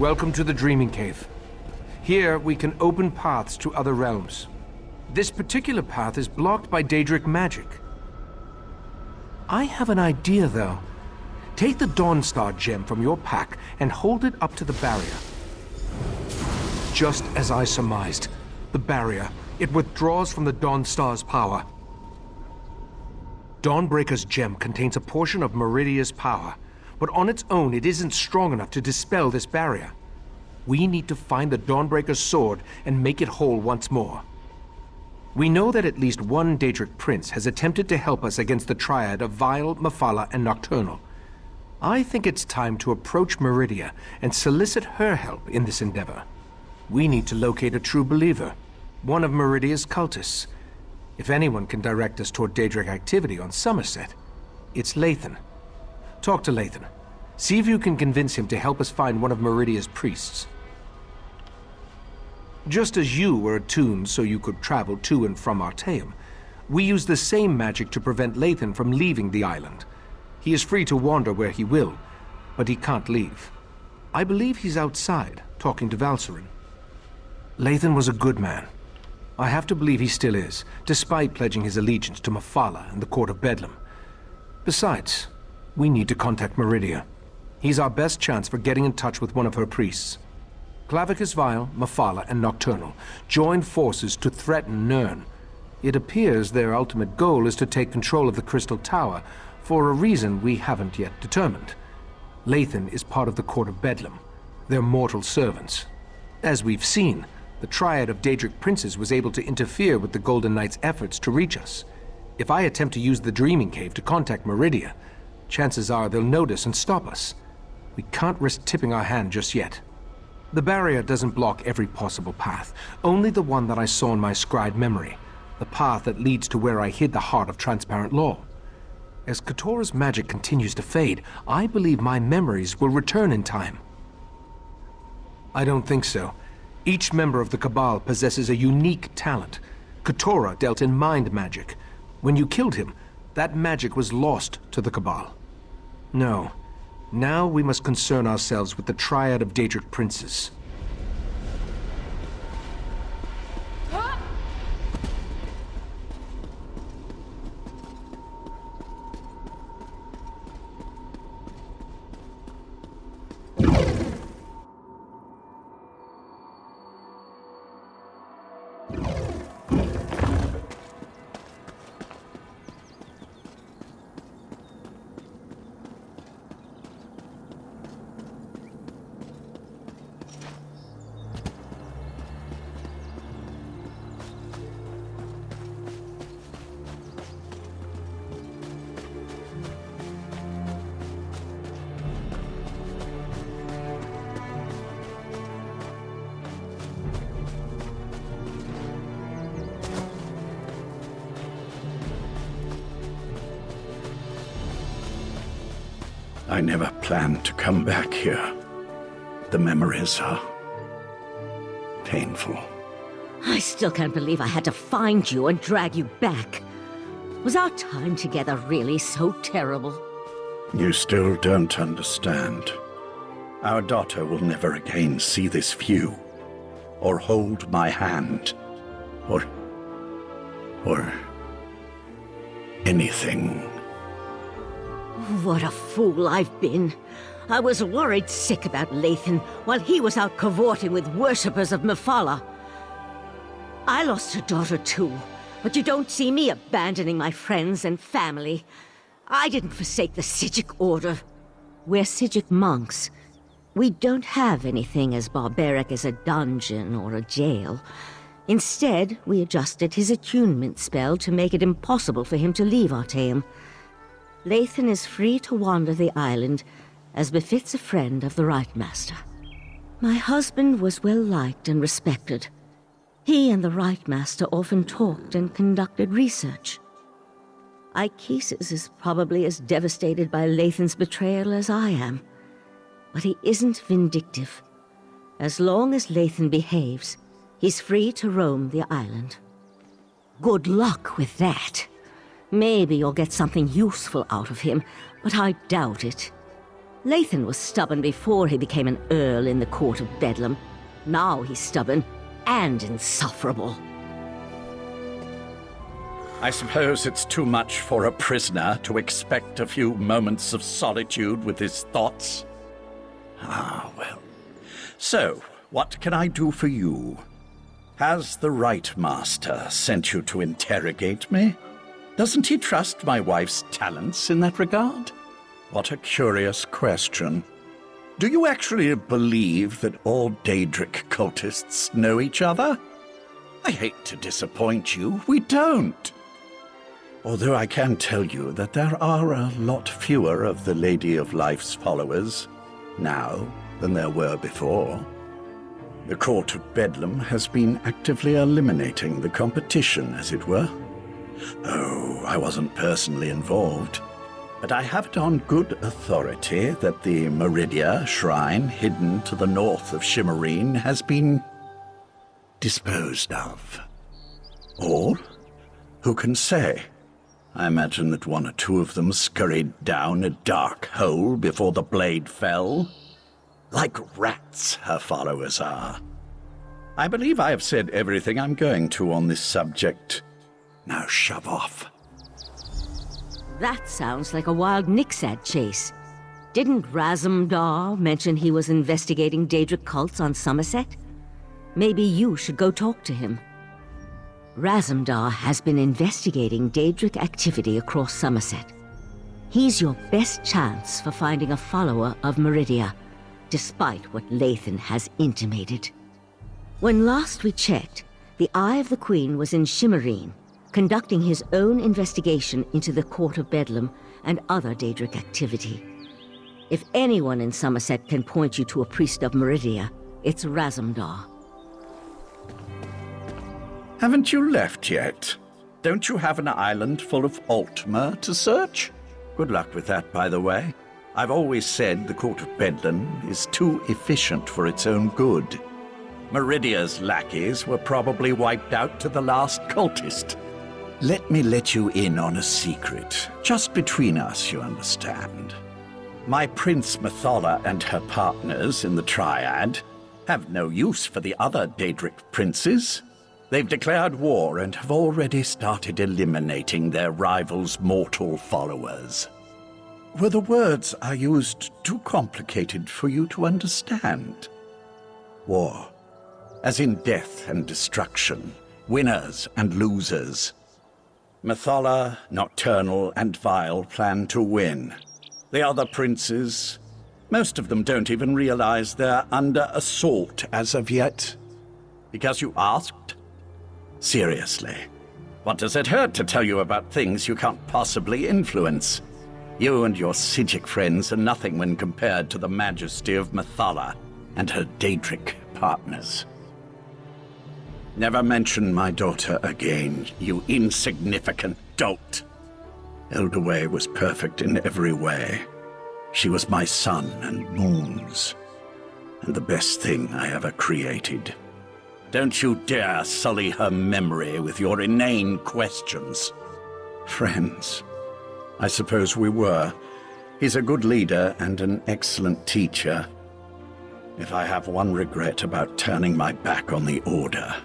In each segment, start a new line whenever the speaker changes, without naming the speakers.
Welcome to the Dreaming Cave. Here, we can open paths to other realms. This particular path is blocked by Daedric magic. I have an idea, though. Take the Dawnstar gem from your pack and hold it up to the barrier. Just as I surmised, the barrier, it withdraws from the Dawnstar's power. Dawnbreaker's gem contains a portion of Meridia's power, but on its own it isn't strong enough to dispel this barrier. We need to find the Dawnbreaker's sword and make it whole once more. We know that at least one Daedric prince has attempted to help us against the triad of Vile, Mephala, and Nocturnal. I think it's time to approach Meridia and solicit her help in this endeavor. We need to locate a true believer, one of Meridia's cultists. If anyone can direct us toward Daedric activity on Summerset, it's Lathan. Talk to Lathan. See if you can convince him to help us find one of Meridia's priests. Just as you were attuned so you could travel to and from Artaeum, we use the same magic to prevent Lathan from leaving the island. He is free to wander where he will, but he can't leave. I believe he's outside, talking to Valcerin. Lathan was a good man. I have to believe he still is, despite pledging his allegiance to Mephala and the Court of Bedlam. Besides, we need to contact Meridia. He's our best chance for getting in touch with one of her priests. Clavicus Vile, Mephala, and Nocturnal joined forces to threaten Nirn. It appears their ultimate goal is to take control of the Crystal Tower for a reason we haven't yet determined. Lathan is part of the Court of Bedlam. They're mortal servants. As we've seen, the triad of Daedric princes was able to interfere with the Golden Knight's efforts to reach us. If I attempt to use the Dreaming Cave to contact Meridia, chances are they'll notice and stop us. We can't risk tipping our hand just yet. The barrier doesn't block every possible path, only the one that I saw in my scried memory, the path that leads to where I hid the heart of transparent law. As Katora's magic continues to fade, I believe my memories will return in time. I don't think so. Each member of the Cabal possesses a unique talent. Katora dealt in mind magic. When you killed him, that magic was lost to the Cabal. No. Now we must concern ourselves with the triad of Daedric princes.
I never planned to come back here. The memories are painful.
I still can't believe I had to find you and drag you back. Was our time together really so terrible?
You still don't understand. Our daughter will never again see this view, or hold my hand, or anything.
What a fool I've been. I was worried sick about Lathan while he was out cavorting with worshippers of Mephala. I lost a daughter too, but you don't see me abandoning my friends and family. I didn't forsake the Sijic Order. We're Sijic monks. We don't have anything as barbaric as a dungeon or a jail. Instead, we adjusted his attunement spell to make it impossible for him to leave Artaeum. Lathan is free to wander the island, as befits a friend of the Right Master. My husband was well liked and respected. He and the Right Master often talked and conducted research. Ichesis is probably as devastated by Lathan's betrayal as I am. But he isn't vindictive. As long as Lathan behaves, he's free to roam the island. Good luck with that. Maybe you'll get something useful out of him, but I doubt it. Lathan was stubborn before he became an earl in the court of Bedlam. Now he's stubborn and insufferable.
I suppose it's too much for a prisoner to expect a few moments of solitude with his thoughts. Ah, well. So, what can I do for you? Has the Right Master sent you to interrogate me? Doesn't he trust my wife's talents in that regard? What a curious question. Do you actually believe that all Daedric cultists know each other? I hate to disappoint you, we don't. Although I can tell you that there are a lot fewer of the Lady of Life's followers now than there were before. The Court of Bedlam has been actively eliminating the competition, as it were. Oh, I wasn't personally involved, but I have it on good authority that the Meridia shrine hidden to the north of Shimmerine has been disposed of. Or, who can say? I imagine that one or two of them scurried down a dark hole before the blade fell. Like rats, her followers are. I believe I have said everything I'm going to on this subject. Now shove off.
That sounds like a wild Nixad chase. Didn't Razumdar mention he was investigating Daedric cults on Summerset? Maybe you should go talk to him. Razumdar has been investigating Daedric activity across Summerset. He's your best chance for finding a follower of Meridia, despite what Lathan has intimated. When last we checked, the Eye of the Queen was in Shimmerine, conducting his own investigation into the Court of Bedlam and other Daedric activity. If anyone in Summerset can point you to a priest of Meridia, it's Razumdar.
Haven't you left yet? Don't you have an island full of Altmer to search? Good luck with that, by the way. I've always said the Court of Bedlam is too efficient for its own good. Meridia's lackeys were probably wiped out to the last cultist. Let me let you in on a secret. Just between us, you understand. My Prince Methala and her partners in the Triad have no use for the other Daedric princes. They've declared war and have already started eliminating their rivals' mortal followers. Were the words I used too complicated for you to understand? War, as in death and destruction, winners and losers. Methala, Nocturnal, and Vile plan to win. The other princes, most of them don't even realize they're under assault as of yet. Because you asked? Seriously, what does it hurt to tell you about things you can't possibly influence? You and your Psijic friends are nothing when compared to the majesty of Methala and her Daedric partners. Never mention my daughter again, you insignificant dolt. Eldaway was perfect in every way. She was my sun and moons, and the best thing I ever created. Don't you dare sully her memory with your inane questions. Friends, I suppose we were. He's a good leader and an excellent teacher. If I have one regret about turning my back on the Order,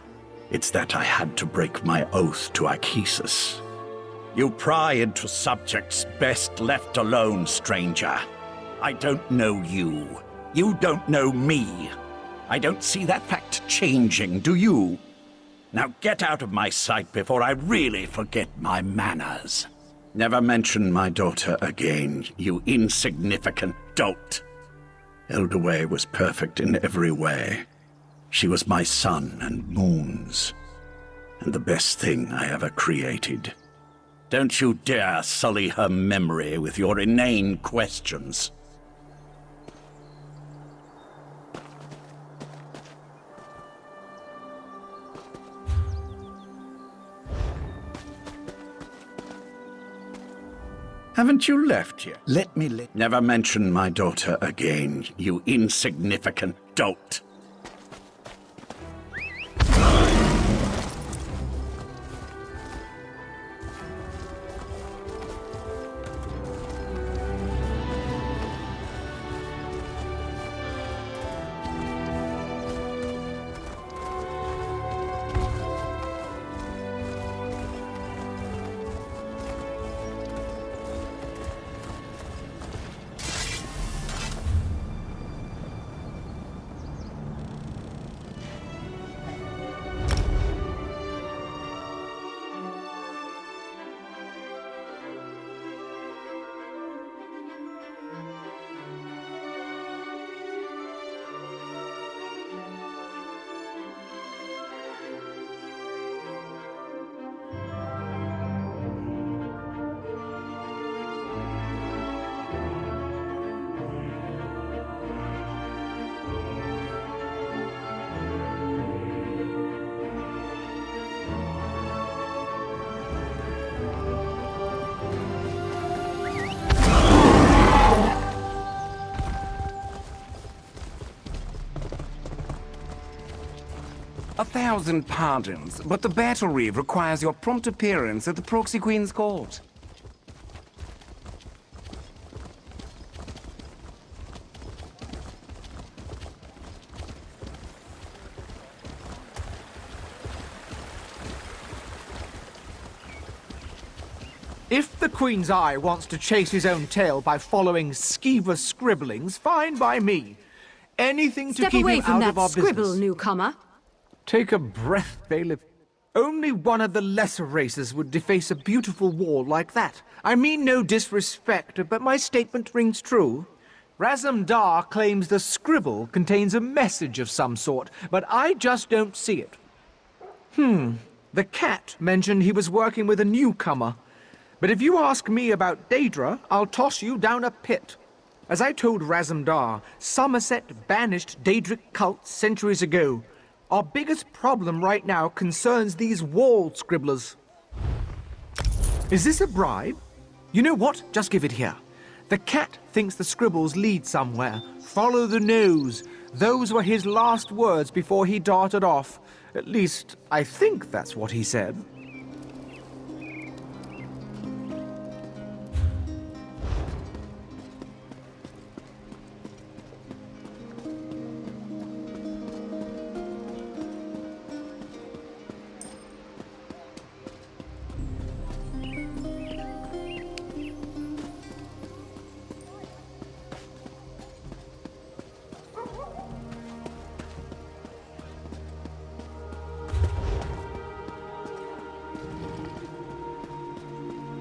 it's that I had to break my oath to Archesis. You pry into subjects best left alone, stranger. I don't know you. You don't know me. I don't see that fact changing, do you? Now get out of my sight before I really forget my manners. Never mention my daughter again, you insignificant dolt. Eldaway was perfect in every way. She was my sun and moons, and the best thing I ever created. Don't you dare sully her memory with your inane questions. Haven't you left yet? Never mention my daughter again, you insignificant dolt.
1,000 pardons, but the battery requires your prompt appearance at the Proxy Queen's court.
If the Queen's Eye wants to chase his own tail by following skeever scribblings, fine by me. Anything to
Step
keep
away
him
from
out
that
of our
scribble,
business.
newcomer.
Take a breath, bailiff. Only one of the lesser races would deface a beautiful wall like that. I mean no disrespect, but my statement rings true. Razam-Dar claims the scribble contains a message of some sort, but I just don't see it. The cat mentioned he was working with a newcomer. But if you ask me about Daedra, I'll toss you down a pit. As I told Razam-Dar, Summerset banished Daedric cults centuries ago. Our biggest problem right now concerns these wall scribblers. Is this a bribe? You know what? Just give it here. The cat thinks the scribbles lead somewhere. Follow the nose. Those were his last words before he darted off. At least, I think that's what he said.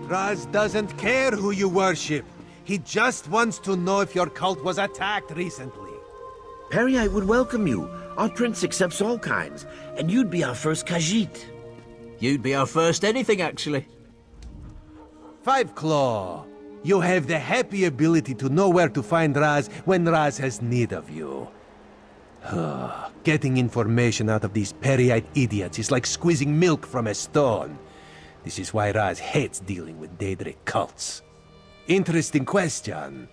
Raz doesn't care who you worship. He just wants to know if your cult was attacked recently.
Periite would welcome you. Our prince accepts all kinds, and you'd be our first Khajiit.
You'd be our first anything, actually.
Five Claw, you have the happy ability to know where to find Raz when Raz has need of you. Getting information out of these Periite idiots is like squeezing milk from a stone. This is why Raz hates dealing with Daedric cults. Interesting question.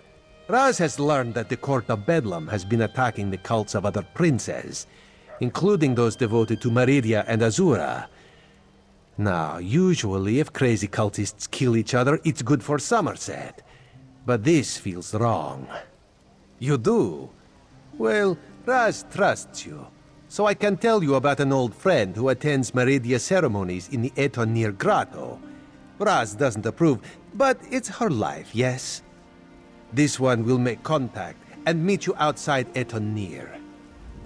Raz has learned that the Court of Bedlam has been attacking the cults of other princes, including those devoted to Meridia and Azura. Now, usually if crazy cultists kill each other, it's good for Summerset. But this feels wrong. You do? Well, Raz trusts you. So I can tell you about an old friend who attends Meridia ceremonies in the Eton near Grotto. Raz doesn't approve, but it's her life, yes? This one will make contact and meet you outside Eton near.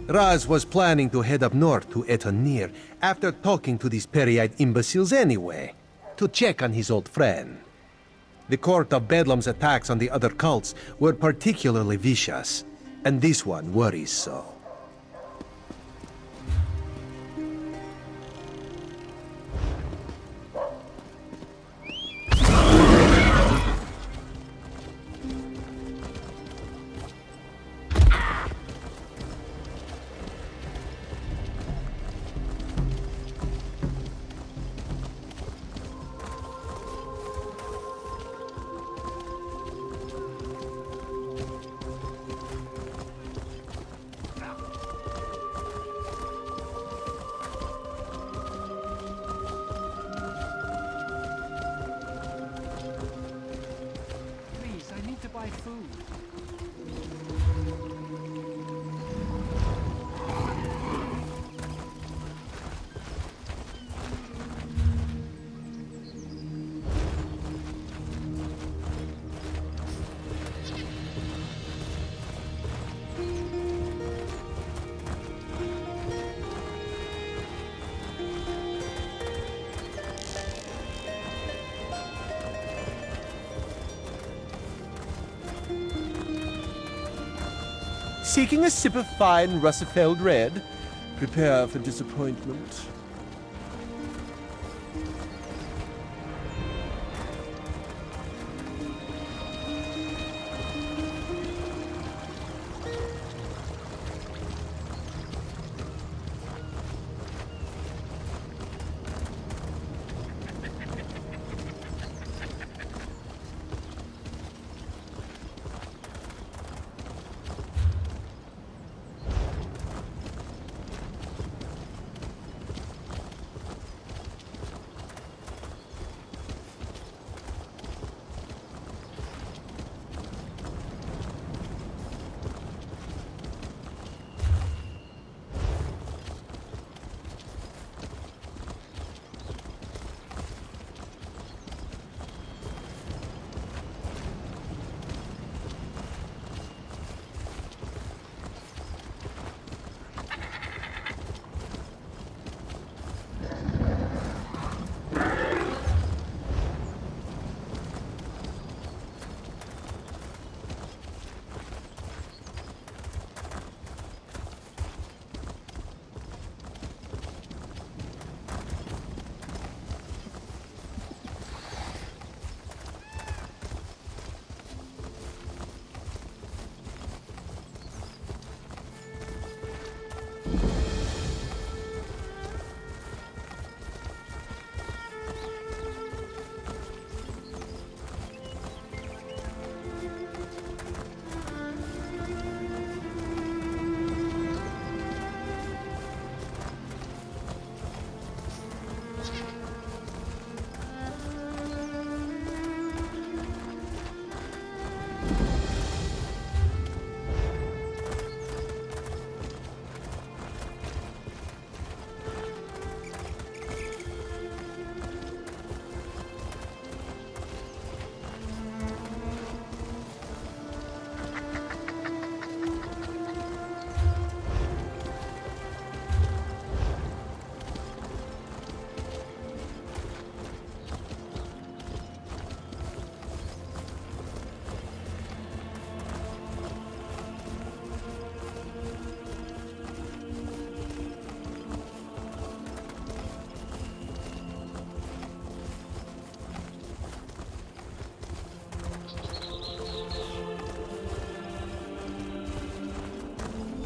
Raz was planning to head up north to Eton near after talking to these Periite imbeciles anyway, to check on his old friend. The Court of Bedlam's attacks on the other cults were particularly vicious, and this one worries so.
Please, I need to buy food.
Seeking a sip of fine Russifeld Red? Prepare for disappointment.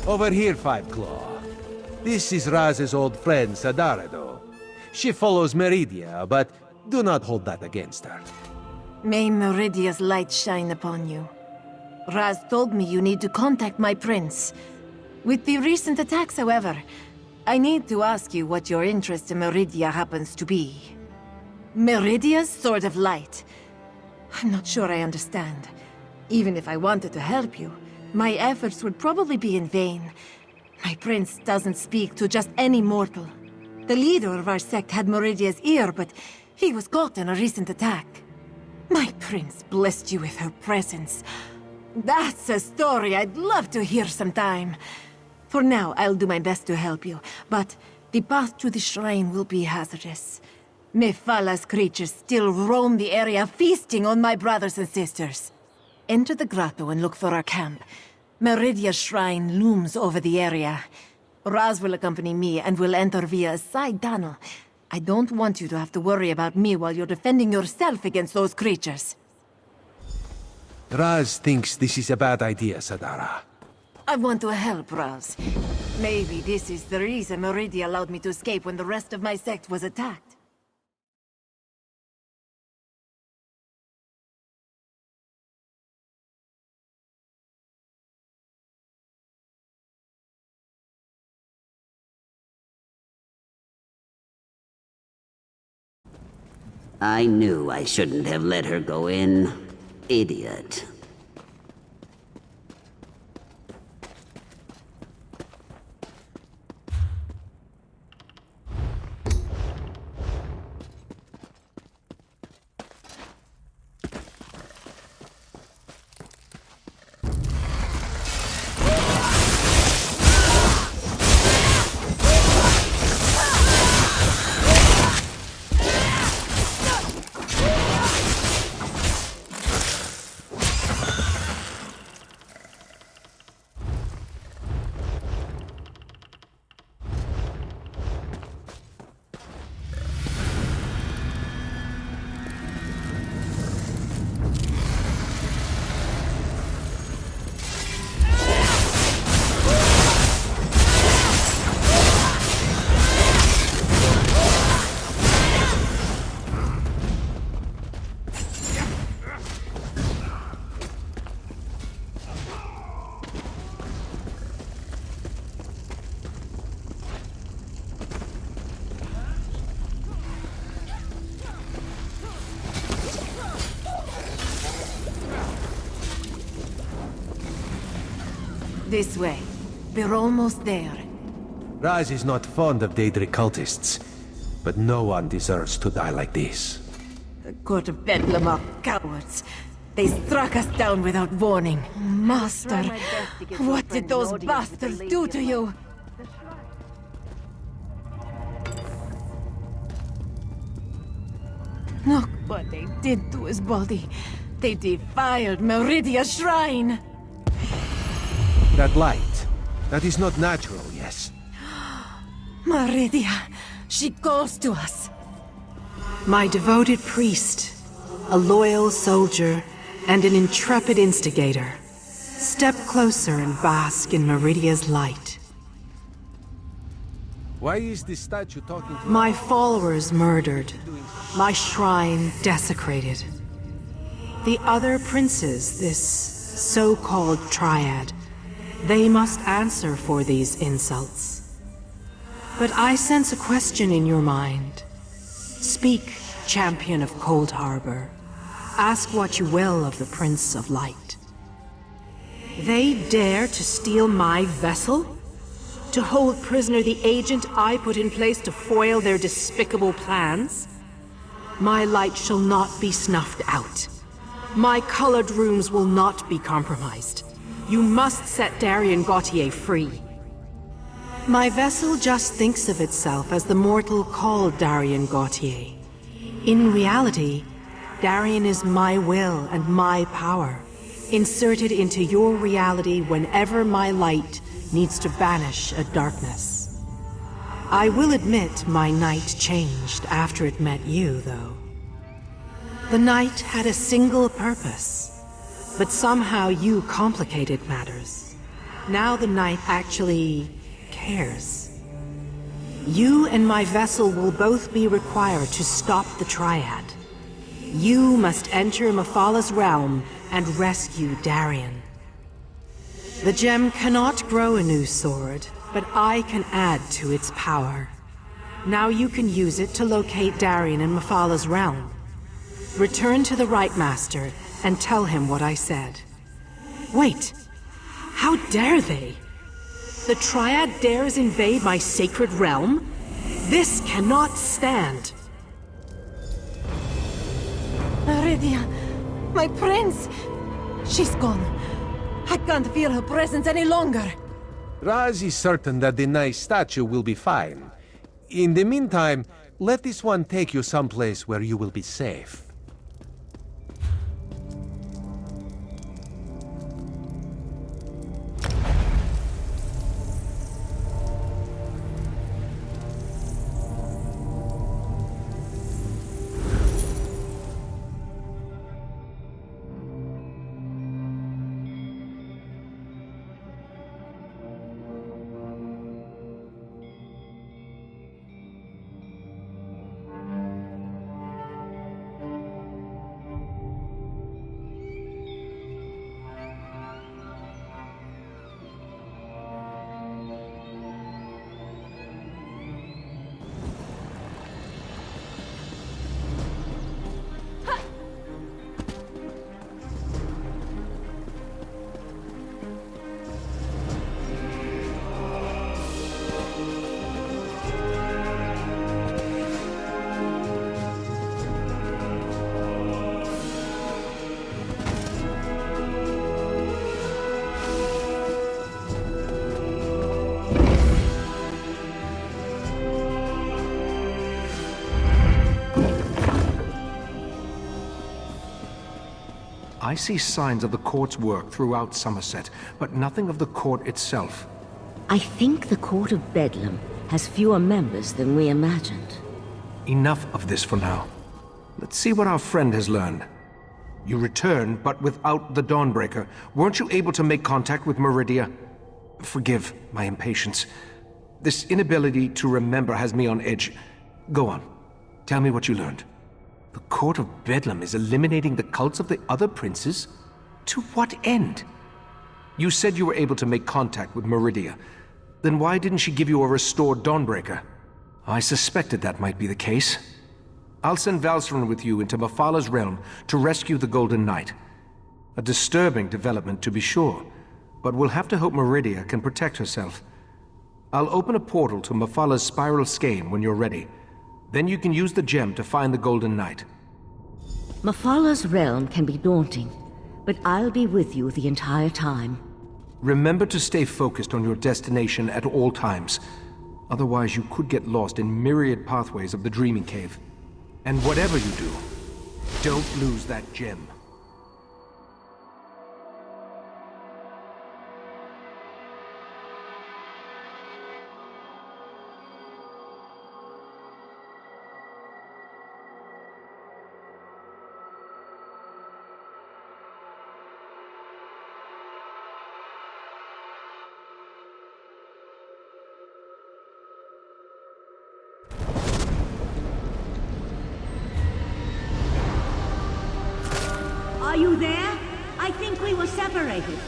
Over here, Five Claw. This is Raz's old friend, Sadarado. She follows Meridia, but do not hold that against her.
May Meridia's light shine upon you. Raz told me you need to contact my prince. With the recent attacks, however, I need to ask you what your interest in Meridia happens to be. Meridia's Sword of Light. I'm not sure I understand. Even if I wanted to help you, my efforts would probably be in vain. My prince doesn't speak to just any mortal. The leader of our sect had Meridia's ear, but he was caught in a recent attack. My prince blessed you with her presence. That's a story I'd love to hear sometime. For now, I'll do my best to help you, but the path to the shrine will be hazardous. Mephalah's creatures still roam the area, feasting on my brothers and sisters. Enter the grotto and look for our camp. Meridia's shrine looms over the area. Raz will accompany me and will enter via a side tunnel. I don't want you to have to worry about me while you're defending yourself against those creatures.
Raz thinks this is a bad idea, Sadara.
I want to help Raz. Maybe this is the reason Meridia allowed me to escape when the rest of my sect was attacked.
I knew I shouldn't have let her go in. Idiot.
This way. We're almost there.
Raz is not fond of Daedric cultists, but no one deserves to die like this.
The Court of Bedlam are cowards. They struck us down without warning. Master, what did those bastards do to you? Look what they did to his body. They defiled Meridia's shrine.
That light, that is not natural, yes.
Meridia, she calls to us.
My devoted priest, a loyal soldier, and an intrepid instigator. Step closer and bask in Meridia's light.
Why is this statue talking to
My followers murdered, my shrine desecrated. The other princes, this so-called triad, they must answer for these insults. But I sense a question in your mind. Speak, champion of Cold Harbor. Ask what you will of the Prince of Light. They dare to steal my vessel? To hold prisoner the agent I put in place to foil their despicable plans? My light shall not be snuffed out. My colored runes will not be compromised. You must set Darien Gautier free. My vessel just thinks of itself as the mortal called Darien Gautier. In reality, Darien is my will and my power, inserted into your reality whenever my light needs to banish a darkness. I will admit my night changed after it met you, though. The night had a single purpose, but somehow you complicated matters. Now the Knight actually cares. You and my vessel will both be required to stop the Triad. You must enter Mephalah's realm and rescue Darien. The gem cannot grow a new sword, but I can add to its power. Now you can use it to locate Darien in Mephalah's realm. Return to the Right Master and tell him what I said. Wait! How dare they? The Triad dares invade my sacred realm? This cannot stand!
Meridia, my prince! She's gone. I can't feel her presence any longer.
Raz is certain that the nice statue will be fine. In the meantime, let this one take you someplace where you will be safe.
I see signs of the court's work throughout Summerset, but nothing of the court itself.
I think the Court of Bedlam has fewer members than we imagined.
Enough of this for now. Let's see what our friend has learned. You returned, but without the Dawnbreaker. Weren't you able to make contact with Meridia? Forgive my impatience. This inability to remember has me on edge. Go on. Tell me what you learned. The Court of Bedlam is eliminating the cults of the other princes? To what end? You said you were able to make contact with Meridia. Then why didn't she give you a restored Dawnbreaker? I suspected that might be the case. I'll send Valseren with you into Mephalah's realm to rescue the Golden Knight. A disturbing development, to be sure, but we'll have to hope Meridia can protect herself. I'll open a portal to Mephalah's spiral skein when you're ready. Then you can use the gem to find the Golden Knight.
Mephalah's realm can be daunting, but I'll be with you the entire time.
Remember to stay focused on your destination at all times. Otherwise, you could get lost in myriad pathways of the Dreaming Cave. And whatever you do, don't lose that gem.
Are you there? I think we were separated.